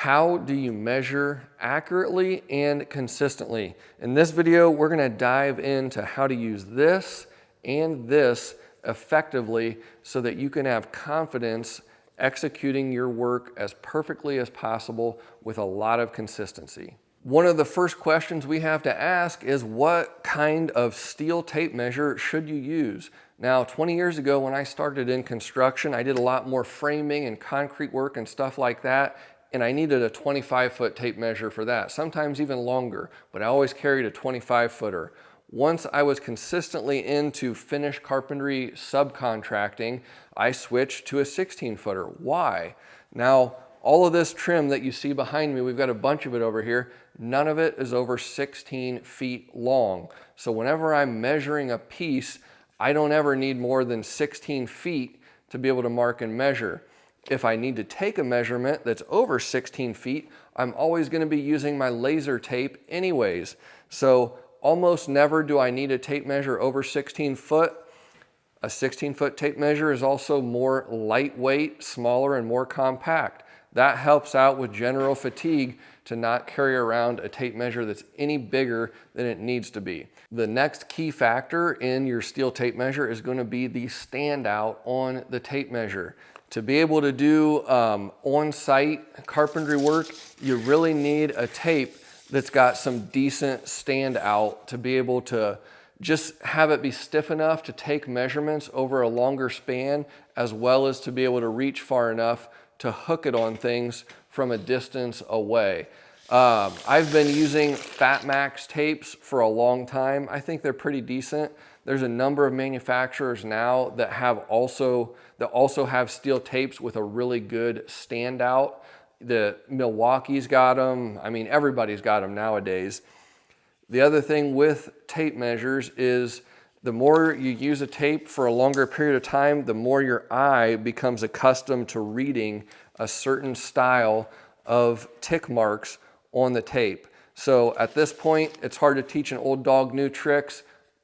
How do you measure accurately and consistently? In this video, we're gonna dive into how to use this and this effectively so that you can have confidence executing your work as perfectly as possible with a lot of consistency. One of the first questions we have to ask is, what kind of steel tape measure should you use? Now, 20 years ago when I started in construction, I did a lot more framing and concrete work and stuff like that, and I needed a 25-foot tape measure for that, sometimes even longer, but I always carried a 25-footer. Once I was consistently into finished carpentry subcontracting, I switched to a 16-footer. Why? Now, all of this trim that you see behind me, we've got a bunch of it over here, none of it is over 16 feet long. So whenever I'm measuring a piece, I don't ever need more than 16 feet to be able to mark and measure. If I need to take a measurement that's over 16 feet, I'm always going to be using my laser tape anyways. So almost never do I need a tape measure over 16 foot. A 16-foot tape measure is also more lightweight, smaller, and more compact. That helps out with general fatigue to not carry around a tape measure that's any bigger than it needs to be. The next key factor in your steel tape measure is going to be the standout on the tape measure. To be able to do on-site carpentry work, you really need a tape that's got some decent standout to be able to just have it be stiff enough to take measurements over a longer span, as well as to be able to reach far enough to hook it on things from a distance away. I've been using Fat Max tapes for a long time. I think they're pretty decent. There's a number of manufacturers now that also have steel tapes with a really good standout. The Milwaukee's got them. I mean, everybody's got them nowadays. The other thing with tape measures is the more you use a tape for a longer period of time, the more your eye becomes accustomed to reading a certain style of tick marks on the tape. So at this point, it's hard to teach an old dog new tricks.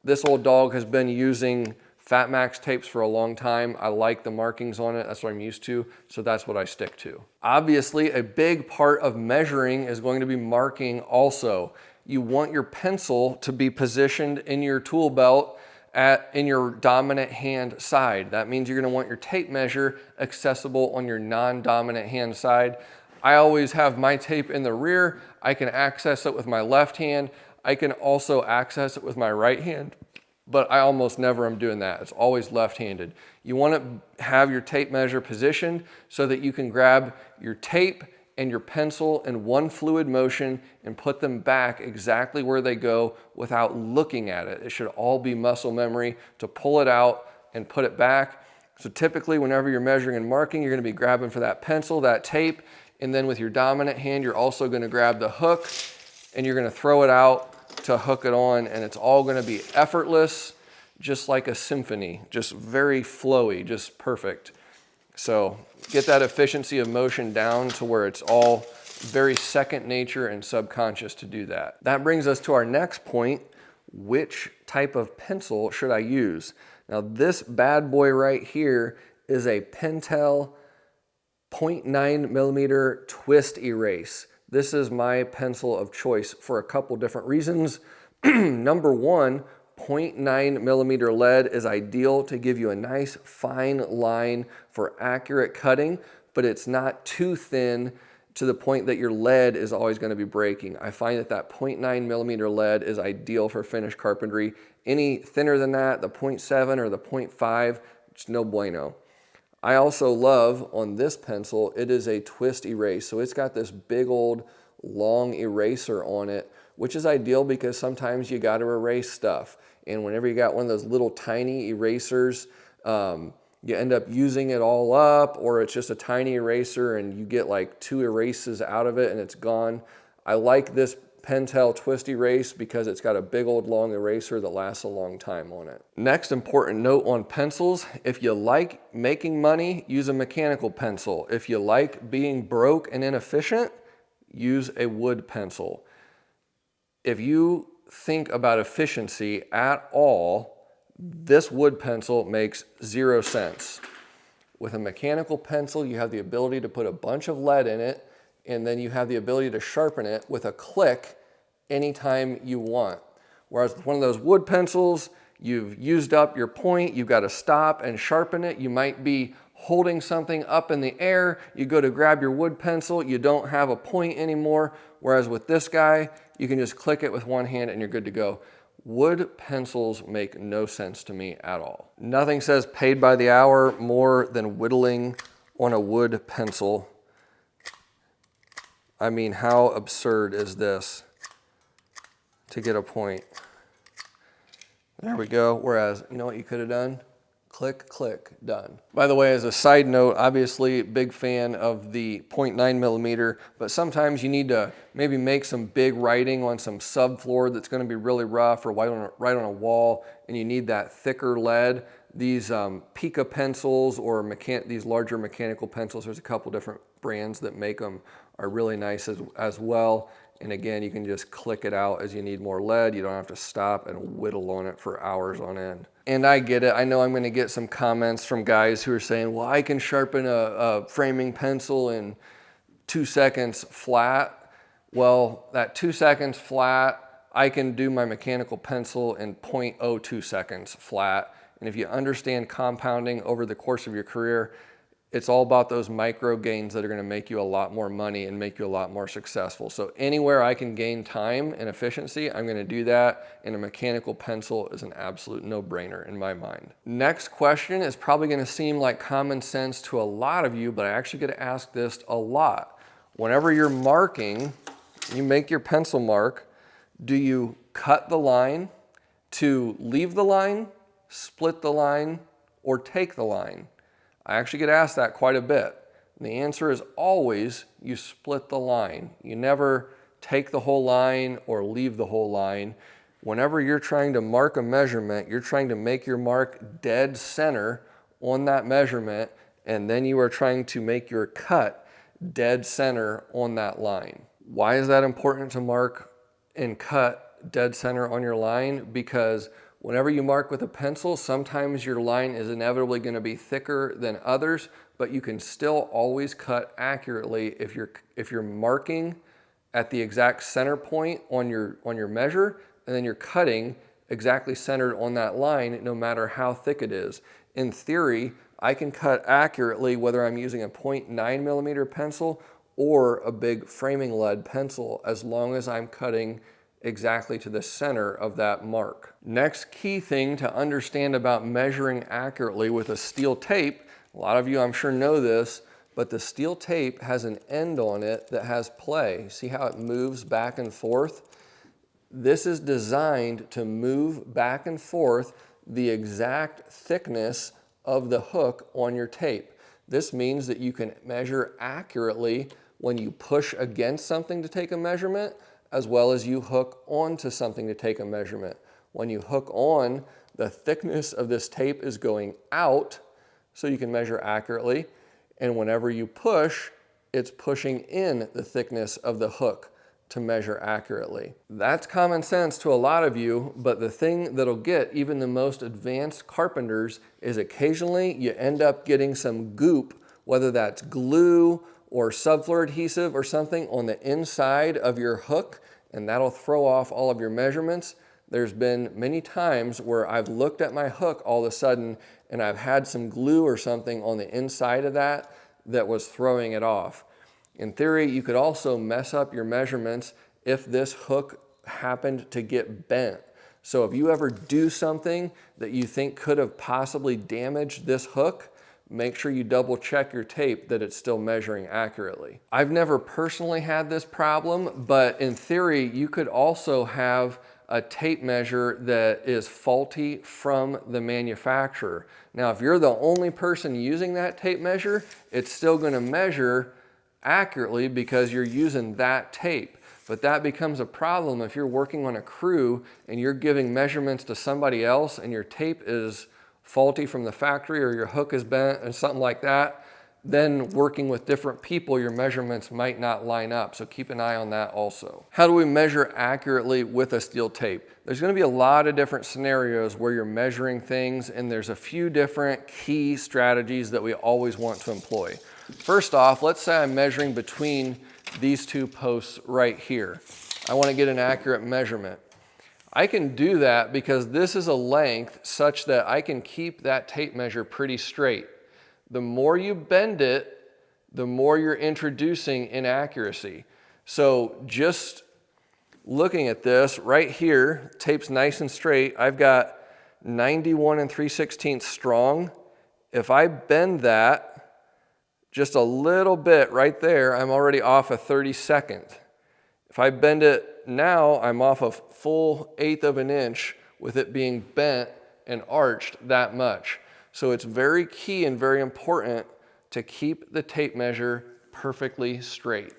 This old dog has been using Fat Max tapes for a long time. I like the markings on it. That's what I'm used to. So that's what I stick to. Obviously, a big part of measuring is going to be marking also. You want your pencil to be positioned in your tool belt in your dominant hand side. That means you're going to want your tape measure accessible on your non-dominant hand side. I always have my tape in the rear. I can access it with my left hand. I can also access it with my right hand, but I almost never am doing that. It's always left-handed. You want to have your tape measure positioned so that you can grab your tape and your pencil in one fluid motion and put them back exactly where they go without looking at it. It should all be muscle memory to pull it out and put it back. So typically whenever you're measuring and marking, you're going to be grabbing for that pencil, that tape, and then with your dominant hand, you're also going to grab the hook and you're going to throw it out to hook it on, and it's all going to be effortless, just like a symphony, just very flowy, just perfect. So get that efficiency of motion down to where it's all very second nature and subconscious to do that. That brings us to our next point. Which type of pencil should I use? Now this bad boy right here is a Pentel 0.9 millimeter twist erase. This is my pencil of choice for a couple different reasons. Number one, 0.9 millimeter lead is ideal to give you a nice fine line for accurate cutting, but it's not too thin to the point that your lead is always going to be breaking. I find that 0.9 millimeter lead is ideal for finished carpentry. Any thinner than that, the 0.7 or the 0.5, it's no bueno. I also love on this pencil, it is a twist erase. So it's got this big old long eraser on it, which is ideal because sometimes you got to erase stuff. And whenever you got one of those little tiny erasers, you end up using it all up, or it's just a tiny eraser and you get like 2 erases out of it and it's gone. I like this Pentel twist erase because it's got a big old long eraser that lasts a long time on it. Next important note on pencils, if you like making money, use a mechanical pencil. If you like being broke and inefficient, use a wood pencil. If you think about efficiency at all, this wood pencil makes 0 sense. With a mechanical pencil, you have the ability to put a bunch of lead in it and then you have the ability to sharpen it with a click anytime you want. Whereas with one of those wood pencils, you've used up your point, you've got to stop and sharpen it. You might be holding something up in the air, you go to grab your wood pencil, you don't have a point anymore. Whereas with this guy, you can just click it with one hand and you're good to go. Wood pencils make no sense to me at all. Nothing says paid by the hour more than whittling on a wood pencil. I mean, how absurd is this to get a point? There we go. Whereas, you know what you could have done? Click, click, done. By the way, as a side note, obviously big fan of the 0.9 millimeter, but sometimes you need to maybe make some big writing on some subfloor that's going to be really rough or right on a wall, and you need that thicker lead. These Pica pencils or these larger mechanical pencils, there's a couple different brands that make them, are really nice as well. And again, you can just click it out as you need more lead. You don't have to stop and whittle on it for hours on end. And I get it. I know I'm going to get some comments from guys who are saying, well, I can sharpen a framing pencil in 2 seconds flat. Well, that 2 seconds flat, I can do my mechanical pencil in 0.02 seconds flat. And if you understand compounding over the course of your career, it's all about those micro gains that are going to make you a lot more money and make you a lot more successful. So anywhere I can gain time and efficiency, I'm going to do that. And a mechanical pencil is an absolute no-brainer in my mind. Next question is probably going to seem like common sense to a lot of you, but I actually get asked this a lot. Whenever you're marking, you make your pencil mark, do you cut the line to leave the line, split the line, or take the line? I actually get asked that quite a bit. And the answer is always you split the line. You never take the whole line or leave the whole line. Whenever you're trying to mark a measurement, you're trying to make your mark dead center on that measurement, and then you are trying to make your cut dead center on that line. Why is that important to mark and cut dead center on your line? Because whenever you mark with a pencil, sometimes your line is inevitably going to be thicker than others, but you can still always cut accurately if you're marking at the exact center point on your measure, and then you're cutting exactly centered on that line no matter how thick it is. In theory, I can cut accurately whether I'm using a 0.9 millimeter pencil or a big framing lead pencil, as long as I'm cutting exactly to the center of that mark. Next key thing to understand about measuring accurately with a steel tape, a lot of you I'm sure know this, but the steel tape has an end on it that has play. See how it moves back and forth? This is designed to move back and forth the exact thickness of the hook on your tape. This means that you can measure accurately when you push against something to take a measurement, as well as you hook onto something to take a measurement. When you hook on, the thickness of this tape is going out so you can measure accurately. And whenever you push, it's pushing in the thickness of the hook to measure accurately. That's common sense to a lot of you, but the thing that'll get even the most advanced carpenters is occasionally you end up getting some goop, whether that's glue or subfloor adhesive or something on the inside of your hook, and that'll throw off all of your measurements. There's been many times where I've looked at my hook all of a sudden and I've had some glue or something on the inside of that was throwing it off. In theory, you could also mess up your measurements if this hook happened to get bent. So if you ever do something that you think could have possibly damaged this hook, make sure you double check your tape that it's still measuring accurately. I've never personally had this problem, but in theory, you could also have a tape measure that is faulty from the manufacturer. Now, if you're the only person using that tape measure, it's still gonna measure accurately because you're using that tape. But that becomes a problem if you're working on a crew and you're giving measurements to somebody else and your tape is faulty from the factory or your hook is bent and something like that. Then working with different people, your measurements might not line up. So keep an eye on that also. How do we measure accurately with a steel tape? There's going to be a lot of different scenarios where you're measuring things, and there's a few different key strategies that we always want to employ. First off, let's say I'm measuring between these two posts right here. I want to get an accurate measurement. I can do that because this is a length such that I can keep that tape measure pretty straight. The more you bend it, the more you're introducing inaccuracy. So just looking at this right here, tape's nice and straight. I've got 91 3/16 strong. If I bend that just a little bit right there, I'm already off a 32nd. If I bend it now, I'm off a full 1/8 of an inch with it being bent and arched that much. So it's very key and very important to keep the tape measure perfectly straight.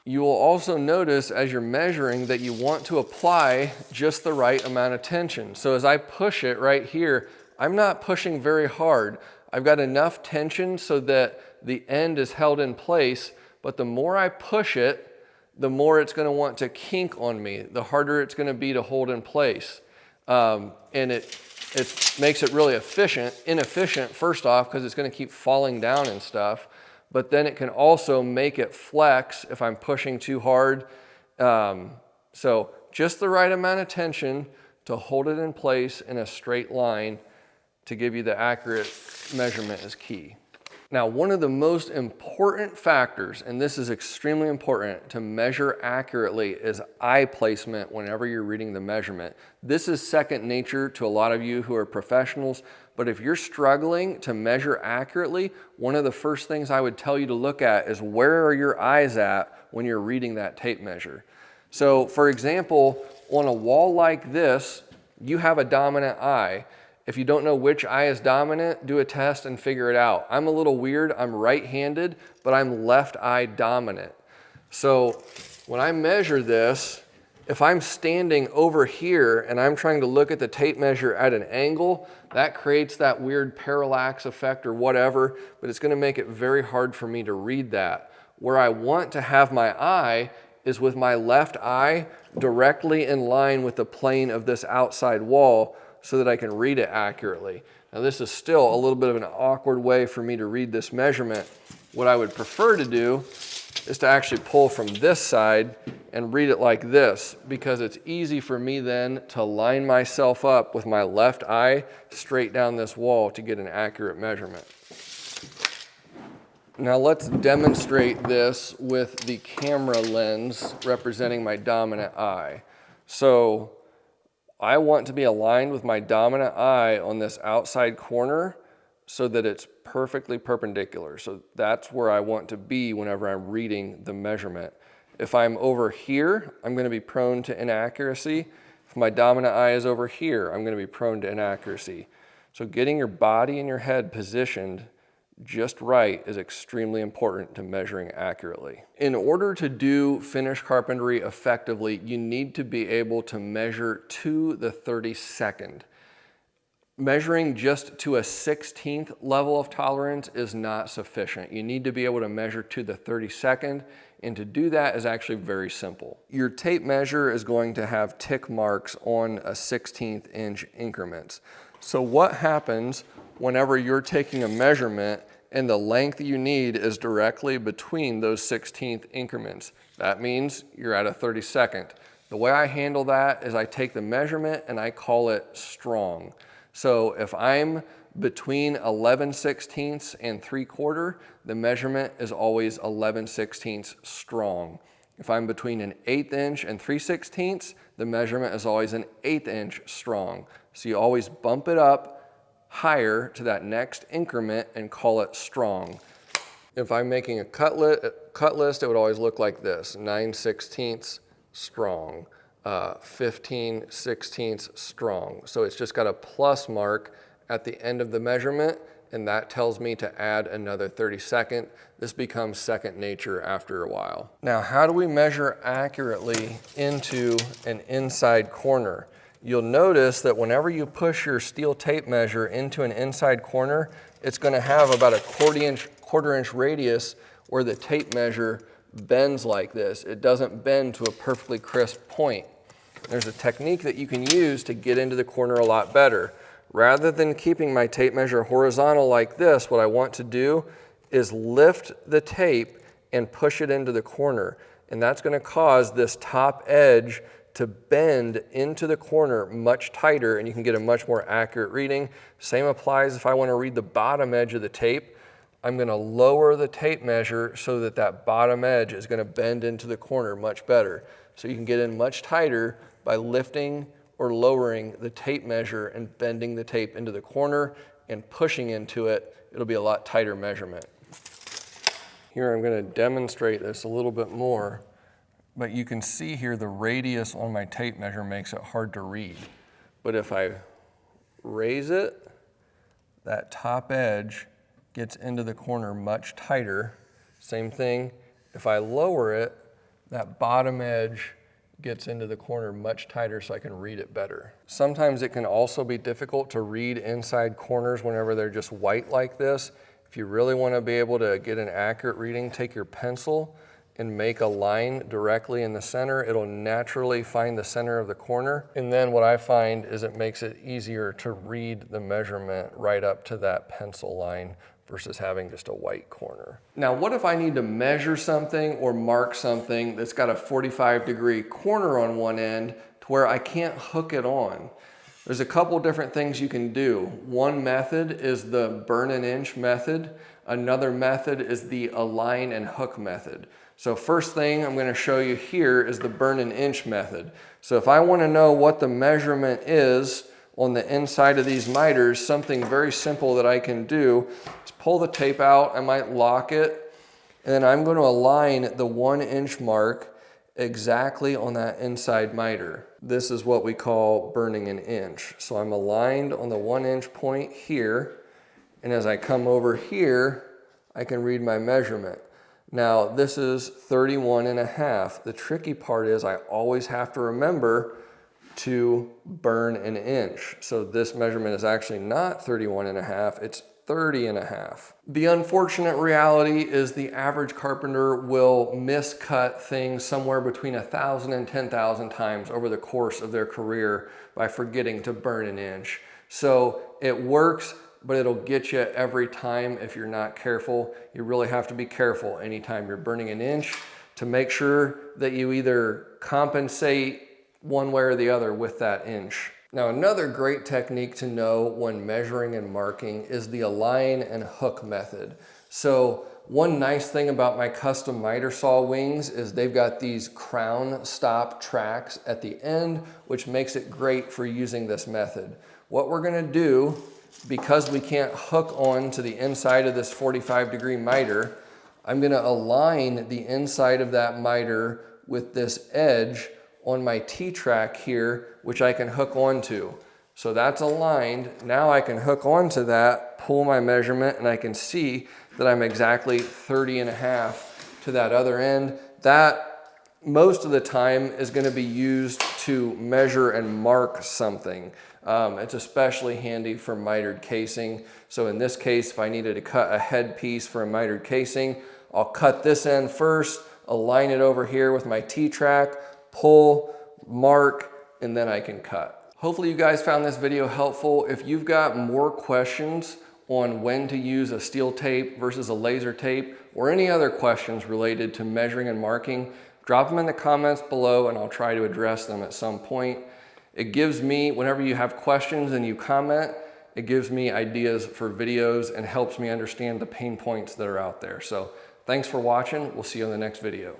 You will also notice as you're measuring that you want to apply just the right amount of tension. So as I push it right here, I'm not pushing very hard. I've got enough tension so that the end is held in place, but the more I push it, the more it's going to want to kink on me, the harder it's going to be to hold in place. And it makes it really inefficient first off, because it's going to keep falling down and stuff, but then it can also make it flex if I'm pushing too hard. So just the right amount of tension to hold it in place in a straight line to give you the accurate measurement is key. Now, one of the most important factors, and this is extremely important to measure accurately, is eye placement whenever you're reading the measurement. This is second nature to a lot of you who are professionals, but if you're struggling to measure accurately, one of the first things I would tell you to look at is where are your eyes at when you're reading that tape measure. So, for example, on a wall like this, you have a dominant eye. If you don't know which eye is dominant, do a test and figure it out. I'm a little weird. I'm right-handed, but I'm left eye dominant. So when I measure this, if I'm standing over here and I'm trying to look at the tape measure at an angle, that creates that weird parallax effect or whatever, but it's going to make it very hard for me to read that. Where I want to have my eye is with my left eye directly in line with the plane of this outside wall, so that I can read it accurately. Now this is still a little bit of an awkward way for me to read this measurement. What I would prefer to do is to actually pull from this side and read it like this, because it's easy for me then to line myself up with my left eye straight down this wall to get an accurate measurement. Now let's demonstrate this with the camera lens representing my dominant eye. So I want to be aligned with my dominant eye on this outside corner so that it's perfectly perpendicular. So that's where I want to be whenever I'm reading the measurement. If I'm over here, I'm going to be prone to inaccuracy. If my dominant eye is over here, I'm going to be prone to inaccuracy. So getting your body and your head positioned just right is extremely important to measuring accurately. In order to do finish carpentry effectively, you need to be able to measure to the 32nd. Measuring just to a 16th level of tolerance is not sufficient. You need to be able to measure to the 32nd, and to do that is actually very simple. Your tape measure is going to have tick marks on a 16th inch increments. So what happens whenever you're taking a measurement and the length you need is directly between those 16th increments? That means you're at a 32nd. The way I handle that is I take the measurement and I call it strong. So if I'm between 11/16 and 3/4, the measurement is always 11/16 strong. If I'm between an 1/8 inch and 3/16, the measurement is always an 1/8 inch strong. So you always bump it up higher to that next increment and call it strong. If I'm making a cut list, it would always look like this: 9/16 strong, 15/16 strong. So it's just got a plus mark at the end of the measurement, and that tells me to add another 32nd. This becomes second nature after a while. Now, how do we measure accurately into an inside corner? You'll notice that whenever you push your steel tape measure into an inside corner, it's going to have about a quarter inch radius where the tape measure bends like this. It doesn't bend to a perfectly crisp point. There's a technique that you can use to get into the corner a lot better. Rather than keeping my tape measure horizontal like this, what I want to do is lift the tape and push it into the corner. And that's going to cause this top edge to bend into the corner much tighter, and you can get a much more accurate reading. Same applies if I want to read the bottom edge of the tape. I'm going to lower the tape measure so that that bottom edge is going to bend into the corner much better. So you can get in much tighter by lifting or lowering the tape measure and bending the tape into the corner and pushing into it. It'll be a lot tighter measurement. Here I'm going to demonstrate this a little bit more, but you can see here the radius on my tape measure makes it hard to read. But if I raise it, that top edge gets into the corner much tighter. Same thing, if I lower it, that bottom edge gets into the corner much tighter so I can read it better. Sometimes it can also be difficult to read inside corners whenever they're just white like this. If you really want to be able to get an accurate reading, take your pencil and make a line directly in the center. It'll naturally find the center of the corner. And then what I find is it makes it easier to read the measurement right up to that pencil line versus having just a white corner. Now, what if I need to measure something or mark something that's got a 45-degree corner on one end to where I can't hook it on? There's a couple different things you can do. One method is the burn an inch method. Another method is the align and hook method. So first thing I'm going to show you here is the burn an inch method. So if I want to know what the measurement is on the inside of these miters, something very simple that I can do is pull the tape out. I might lock it, and then I'm going to align the 1 inch mark exactly on that inside miter. This is what we call burning an inch. So I'm aligned on the 1 inch point here, and as I come over here, I can read my measurement. Now this is 31.5. The tricky part is I always have to remember to burn an inch. So this measurement is actually not 31.5, it's 30.5. The unfortunate reality is the average carpenter will miscut things somewhere between 1,000 and 10,000 times over the course of their career by forgetting to burn an inch. So it works, but it'll get you every time if you're not careful. You really have to be careful anytime you're burning an inch to make sure that you either compensate one way or the other with that inch. Now, another great technique to know when measuring and marking is the align and hook method. So one nice thing about my custom miter saw wings is they've got these crown stop tracks at the end, which makes it great for using this method. What we're gonna do, because we can't hook on to the inside of this 45-degree miter, I'm gonna align the inside of that miter with this edge on my T-track here, which I can hook onto. So that's aligned. Now I can hook onto that, pull my measurement, and I can see that I'm exactly 30.5 to that other end. That most of the time is going to be used to measure and mark something. It's especially handy for mitered casing. So in this case, if I needed to cut a headpiece for a mitered casing, I'll cut this end first, align it over here with my T-track, pull, mark, and then I can cut. Hopefully you guys found this video helpful. If you've got more questions on when to use a steel tape versus a laser tape, or any other questions related to measuring and marking, drop them in the comments below and I'll try to address them at some point. It gives me, whenever you have questions and you comment, it gives me ideas for videos and helps me understand the pain points that are out there. So thanks for watching. We'll see you in the next video.